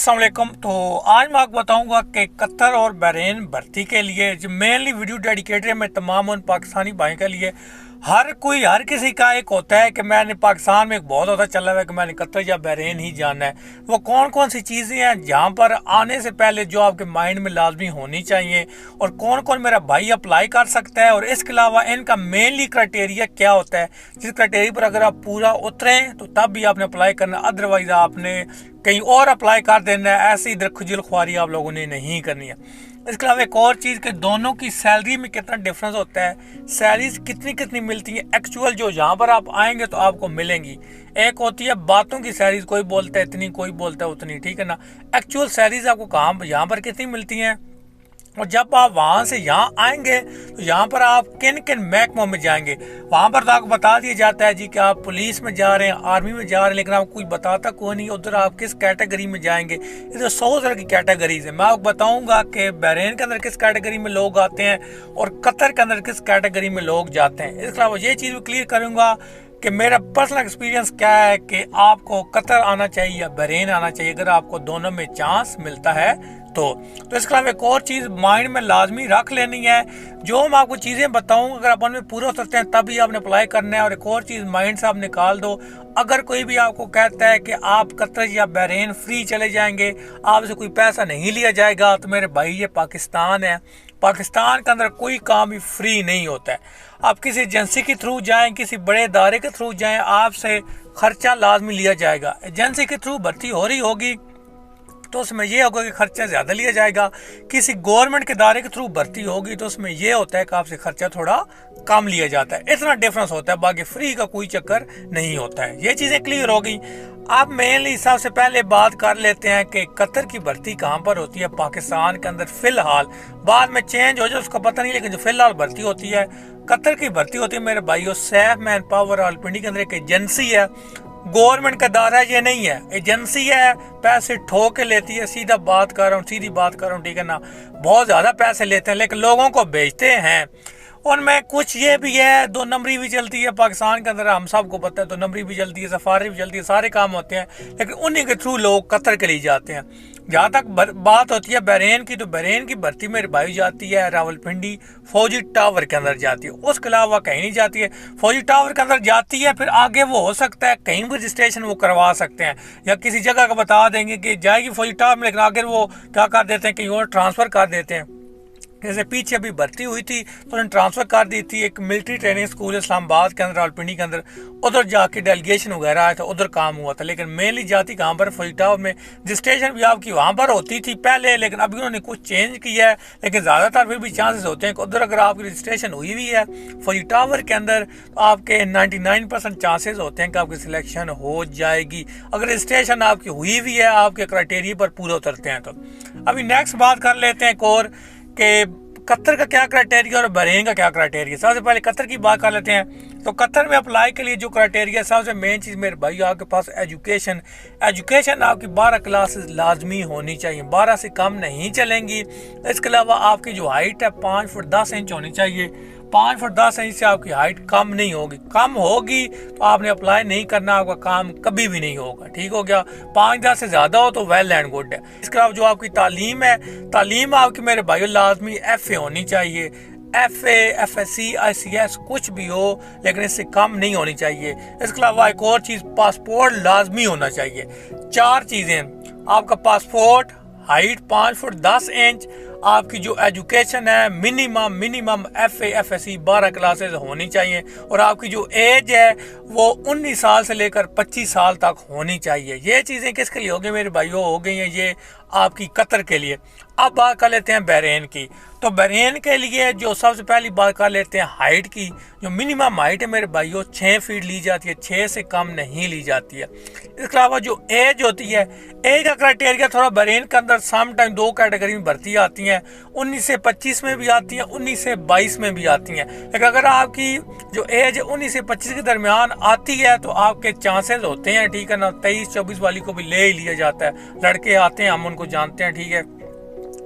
अस्सलामुअलैकुम। तो आज मैं आपको बताऊंगा कि कतर और बहरीन भर्ती के लिए जो मेनली वीडियो डेडिकेटेड है मैं तमाम उन पाकिस्तानी भाइयों के लिए। हर किसी का एक होता है कि मैंने पाकिस्तान में एक बहुत होता चला हुआ है कि मैंने कतर या बहरीन ही जाना है। वो कौन कौन सी चीज़ें हैं जहाँ पर आने से पहले जो आपके माइंड में लाजमी होनी चाहिए, और कौन कौन मेरा भाई अप्लाई कर सकता है, और इसके अलावा इनका मेनली क्राइटेरिया क्या होता है, जिस क्राइटेरिया पर अगर आप पूरा उतरें तो तब भी आपने अप्लाई करना, अदरवाइज आपने कहीं और अप्लाई कर देना है। ऐसी इधर खुजल खुआरी आप लोगों ने नहीं करनी है। इसके अलावा एक और चीज़ कि दोनों की सैलरी में कितना डिफरेंस होता है, सैलरीज कितनी कितनी मिलती है एक्चुअल जो यहाँ पर आप आएंगे तो आपको मिलेंगी। एक होती है बातों की सैलरीज, कोई बोलता है इतनी, कोई बोलता है उतनी, ठीक है ना। एक्चुअल सैलरीज आपको कहाँ यहाँ पर कितनी मिलती हैं, और जब आप वहाँ से यहाँ आएंगे तो यहाँ पर आप किन किन महकमों में जाएंगे, वहाँ पर तो आपको बता दिया जाता है जी कि आप पुलिस में जा रहे हैं, आर्मी में जा रहे हैं, लेकिन आपको कुछ बताता कोई नहीं उधर आप किस कैटेगरी में जाएंगे। इधर 100 तरह की कैटेगरीज है। मैं आपको बताऊंगा कि बहरीन के अंदर किस कैटेगरी में लोग आते हैं और कतर के अंदर किस कैटेगरी में लोग जाते हैं। इसके अलावा ये चीज़ भी क्लियर करूँगा कि मेरा पर्सनल एक्सपीरियंस क्या है कि आपको कतर आना चाहिए या बहरीन आना चाहिए, अगर आपको दोनों में चांस मिलता है तो इसके अलावा एक और चीज़ माइंड में लाजमी रख लेनी है, जो मैं आपको चीज़ें बताऊंगा अगर आप उनमें पूरे उतरते हैं तभी आपने अप्लाई करना है। और एक और चीज़ माइंड से आप निकाल दो, अगर कोई भी आपको कहता है कि आप कतर या बहरीन फ्री चले जाएंगे, आपसे कोई पैसा नहीं लिया जाएगा, तो मेरे भाई ये पाकिस्तान है, पाकिस्तान के अंदर कोई काम भी फ्री नहीं होता है। आप किसी एजेंसी के थ्रू जाएं, किसी बड़े इदारे के थ्रू जाएं, आपसे खर्चा लाजमी लिया जाएगा। एजेंसी के थ्रू भर्ती हो रही होगी तो उसमें यह होगा कि खर्चा ज़्यादा लिया जाएगा, किसी गवर्नमेंट के इदारे के थ्रू भर्ती होगी तो उसमें यह होता है कि आपसे खर्चा थोड़ा कम लिया जाता है। इतना डिफरेंस होता है, बाकी फ्री का कोई चक्कर नहीं होता है। ये चीज़ें क्लियर हो गई। अब मेनली सबसे पहले बात कर लेते हैं कि कतर की भर्ती कहाँ पर होती है पाकिस्तान के अंदर फिलहाल। बाद में चेंज हो जाए उसका पता नहीं, लेकिन जो फिलहाल भर्ती होती है कतर की भर्ती होती है मेरे भाइयों सैफ मैन पावर रावलपिंडी के अंदर एक एजेंसी है, गवर्नमेंट का दायरा ये नहीं है, एजेंसी है, पैसे ठोक के लेती है। सीधी बात कर रहा हूँ, ठीक है ना। बहुत ज़्यादा पैसे लेते हैं लेकिन लोगों को बेचते हैं। उनमें कुछ ये भी है, 2 नंबरी भी चलती है पाकिस्तान के अंदर, हम सबको पता है। 2 नंबरी भी चलती है, सफारी भी चलती है, सारे काम होते हैं, लेकिन उन्हीं के थ्रू लोग कतर के लिए जाते हैं। जहाँ तक बात होती है बहरीन की, तो बहरीन की भर्ती मेरे भाई जाती है रावलपिंडी फौजी टावर के अंदर जाती है, उसके अलावा कहीं नहीं जाती है। फौजी टावर के अंदर जाती है, फिर आगे वो हो सकता है कहीं भी रजिस्ट्रेशन वो करवा सकते हैं, या किसी जगह का बता देंगे कि जाएगी फौजी टावर में, लेकिन आगे वो क्या कर देते हैं, कहीं और ट्रांसफ़र कर देते हैं। जैसे पीछे अभी भर्ती हुई थी तो उन्होंने ट्रांसफ़र कर दी थी एक मिलिट्री ट्रेनिंग स्कूल इस्लामाबाद के अंदर, रावलपिंडी के अंदर, उधर जाके डेलीगेशन वगैरह आया था, उधर काम हुआ था। लेकिन मेनली जाती कहाँ पर, फौजी टावर में। रजिस्ट्रेशन भी आपकी वहाँ पर होती थी पहले, लेकिन अभी उन्होंने कुछ चेंज किया है, लेकिन ज़्यादातर फिर भी चांसेस होते हैं कि उधर अगर आपकी रजिस्ट्रेशन हुई हुई है फौजी टावर के अंदर तो आपके 99% चांसेस होते हैं कि आपकी सिलेक्शन हो जाएगी, अगर रजिस्ट्रेशन आपकी हुई हुई है, आपके क्राइटेरिया पर पूरे उतरते हैं तो। अभी नेक्स्ट बात कर लेते हैं एक और कि कतर का क्या क्राइटेरिया और बहरीन का क्या क्राइटेरिया। सबसे पहले कतर की बात कर लेते हैं। तो कतर में अप्लाई के लिए जो क्राइटेरिया, सबसे मेन चीज़ मेरे भाई आपके पास एजुकेशन आपकी 12 क्लासेस लाजमी होनी चाहिए, 12 से कम नहीं चलेंगी। इसके अलावा आपकी जो हाइट है 5 फुट 10 इंच होनी चाहिए। 5 फुट 10 इंच से आपकी हाइट कम नहीं होगी, कम होगी तो आपने अप्लाई नहीं करना, आपका काम कभी भी नहीं होगा, ठीक हो गया। 5-10 से ज़्यादा हो तो वेल एंड गुड है। इसके अलावा जो आपकी तालीम है, तालीम आपकी मेरे भाइयों लाजमी FA होनी चाहिए, FA FSC ICS कुछ भी हो, लेकिन इससे कम नहीं होनी चाहिए। इसके अलावा एक और चीज़, पासपोर्ट लाजमी होना चाहिए। 4 चीज़ें, आपका पासपोर्ट, हाइट 5 फुट 10 इंच, आपकी जो एजुकेशन है मिनिमम FA FSC 12 क्लासेस होनी चाहिए, और आपकी जो एज है वो 19 साल से लेकर 25 साल तक होनी चाहिए। ये चीज़ें किसके लिए हो गई मेरे भाइयों, हो गई हैं ये आपकी कतर के लिए। अब बात कर लेते हैं बहरीन की। तो बहरीन के लिए जो सबसे पहली बात कर लेते हैं हाइट की। जो मिनिमम हाइट है मेरे भाइयों 6 फीट ली जाती है, 6 से कम नहीं ली जाती है। इसके अलावा जो एज होती है, एज का क्राइटेरिया थोड़ा बहरीन के अंदर सम टाइम 2 कैटेगरी में भर्ती आती हैं, 19 से 25 में भी आती हैं, 19 से 22 में भी आती हैं। लेकिन अगर आपकी जो एज 19 से 25 के दरमियान आती है तो आपके चांसेस होते हैं, ठीक है ना, 23-24 वाली को भी ले ही लिया जाता है। लड़के आते हैं, हम उनको जानते हैं, ठीक है।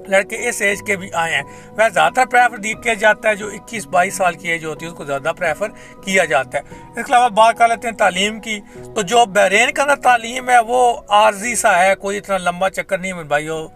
लड़के इस एज के भी आए हैं। वह ज़्यादातर प्रेफर किया जाता है जो 21-22 साल की एज होती है उसको ज़्यादा प्रेफर किया जाता है। इसके अलावा बात कर लेते हैं तालीम की। तो जो बहरीन के अंदर तालीम है वो आर्जी सा है, कोई इतना लंबा चक्कर नहीं है भाइयों।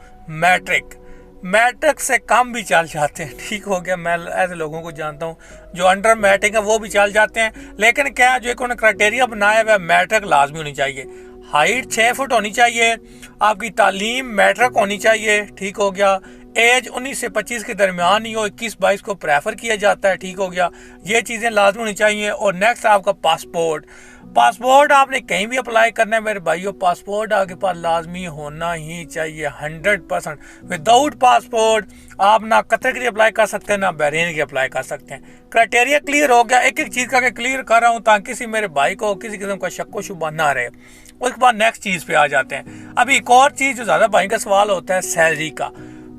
मैट्रिक से कम भी चल जाते हैं, ठीक हो गया। मैं ऐसे लोगों को जानता हूँ जो अंडर मैट्रिक है वो भी चल जाते हैं, लेकिन क्या जो एक उन्होंने क्राइटेरिया बनाया हुआ है मैट्रिक लाजमी होनी चाहिए। हाइट 6 फुट होनी चाहिए, आपकी तालीम मैट्रिक होनी चाहिए, ठीक हो गया। एज 19 से 25 के दरमियान ही हो, 21-22 को प्रेफर किया जाता है, ठीक हो गया। ये चीज़ें लाजमी होनी चाहिए। और नेक्स्ट आपका पासपोर्ट आपने कहीं भी अप्लाई करना है मेरे भाइयों, पासपोर्ट आपके पास लाजमी होना ही चाहिए 100%। विदाउट पासपोर्ट आप ना कतर के लिए अप्लाई कर सकते हैं ना बहरीन के अप्लाई कर सकते हैं। क्राइटेरिया क्लियर हो गया, एक एक चीज़ का क्लियर कर रहा हूँ ताकि किसी मेरे भाई को किसी किस्म का शक व शुबा ना रहे। उसके बाद नेक्स्ट चीज़ पे आ जाते हैं। अभी एक और चीज़ जो ज़्यादा भाई का सवाल होता है सैलरी का।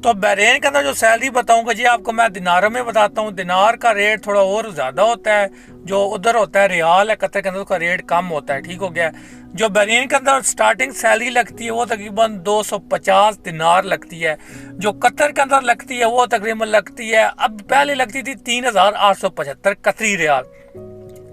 तो बहरीन के अंदर जो सैलरी बताऊंगा जी आपको मैं दिनारों में बताता हूँ। दिनार का रेट थोड़ा और ज़्यादा होता है, जो उधर होता है रियाल है कतर के अंदर उसका रेट कम होता है, ठीक हो गया। जो बहरीन के अंदर स्टार्टिंग सैलरी लगती है वो तकरीबन 250 दिनार लगती है। जो कतर के अंदर लगती है वो तकरीबन लगती है, अब पहले लगती थी 3875 कतरी रियाल,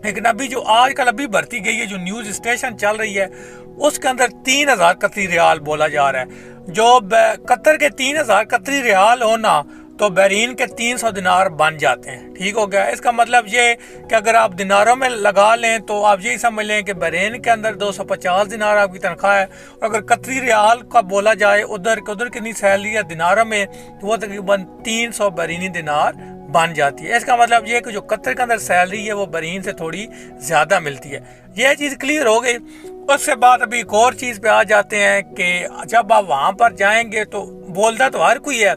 लेकिन अभी जो आजकल अभी भर्ती गई है जो न्यूज़ स्टेशन चल रही है उसके अंदर 3000 कतरी रियाल बोला जा रहा है। जो कतर के 3000 कतरी रियाल हो ना तो बहरीन के 300 दिनार बन जाते हैं, ठीक हो गया। इसका मतलब ये कि अगर आप दिनारों में लगा लें तो आप यही समझ लें कि बहरीन के अंदर 250 दिनार आपकी तनख्वाह है। और अगर कतरी रियाल का बोला जाए उधर कितनी सैलरी है दिनारों में तो वो तकरीबन 300 बहरीनी दिनार बन जाती है। इसका मतलब ये कि जो कतर के अंदर सैलरी है वो बहरीन से थोड़ी ज़्यादा मिलती है। यह चीज़ क्लियर हो गई। उसके बाद अभी एक और चीज़ पे आ जाते हैं कि जब आप वहाँ पर जाएंगे तो बोलता तो हर कोई है,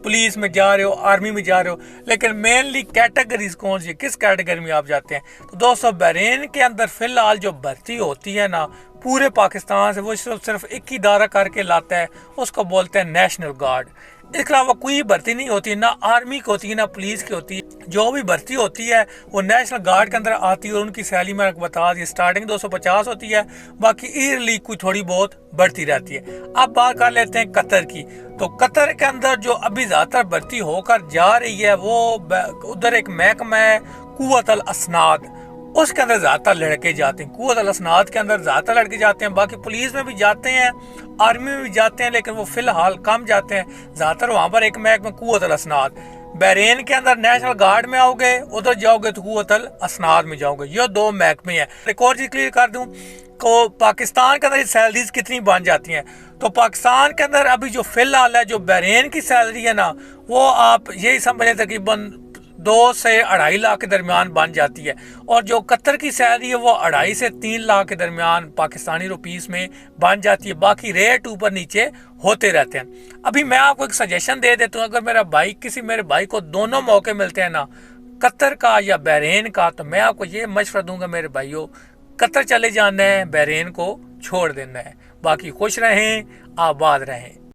पुलिस में जा रहे हो, आर्मी में जा रहे हो, लेकिन मेनली कैटेगरीज कौन सी, किस कैटेगरी में आप जाते हैं। तो दोस्तों बहरीन के अंदर फ़िलहाल जो भर्ती होती है ना पूरे पाकिस्तान से, वो सिर्फ एक ही इदारा करके लाता है, उसको बोलते हैं नेशनल गार्ड। इसके अलावा कोई भर्ती नहीं होती, ना आर्मी की होती है ना पुलिस की होती है। जो भी भर्ती होती है वो नेशनल गार्ड के अंदर आती है और उनकी सैलरी मैं आपको बता दी स्टार्टिंग 250 होती है, बाकी ईयरली कोई थोड़ी बहुत बढ़ती रहती है। अब बात कर लेते हैं कतर की। तो कतर के अंदर जो अभी ज़्यादातर भर्ती होकर जा रही है वो उधर एक महकमा है कुव्वत अल असनाद, उसके अंदर ज़्यादातर लड़के जाते हैं। कुव्वत अल असनाद के अंदर ज़्यादातर लड़के जाते हैं, बाकी पुलिस में भी जाते हैं, आर्मी में भी जाते हैं, लेकिन वो फिलहाल कम जाते हैं। ज़्यादातर वहाँ पर एक महकमा कुव्वत अल असनाद। बहरीन के अंदर नेशनल गार्ड में आओगे, उधर जाओगे तो कुव्वत अल असनाद में जाओगे। ये दो महकमे हैं। एक और चीज़ क्लियर कर दूँ को पाकिस्तान के अंदर सैलरीज कितनी बन जाती हैं। तो पाकिस्तान के अंदर अभी जो फिलहाल है जो बहरीन की सैलरी है ना वो आप यही समझ लें तकरीबन 2 से 2.5 लाख के दरमियान बन जाती है। और जो कतर की सैलरी है वो 2.5 से 3 लाख के दरमियान पाकिस्तानी रुपीस में बन जाती है। बाकी रेट ऊपर नीचे होते रहते हैं। अभी मैं आपको एक सजेशन दे देता हूँ, अगर किसी मेरे भाई को दोनों मौके मिलते हैं ना कतर का या बहरीन का, तो मैं आपको ये मशवरा दूंगा मेरे भाइयों कतर चले जाना है, बहरीन को छोड़ देना है। बाकी खुश रहें, आबाद रहें।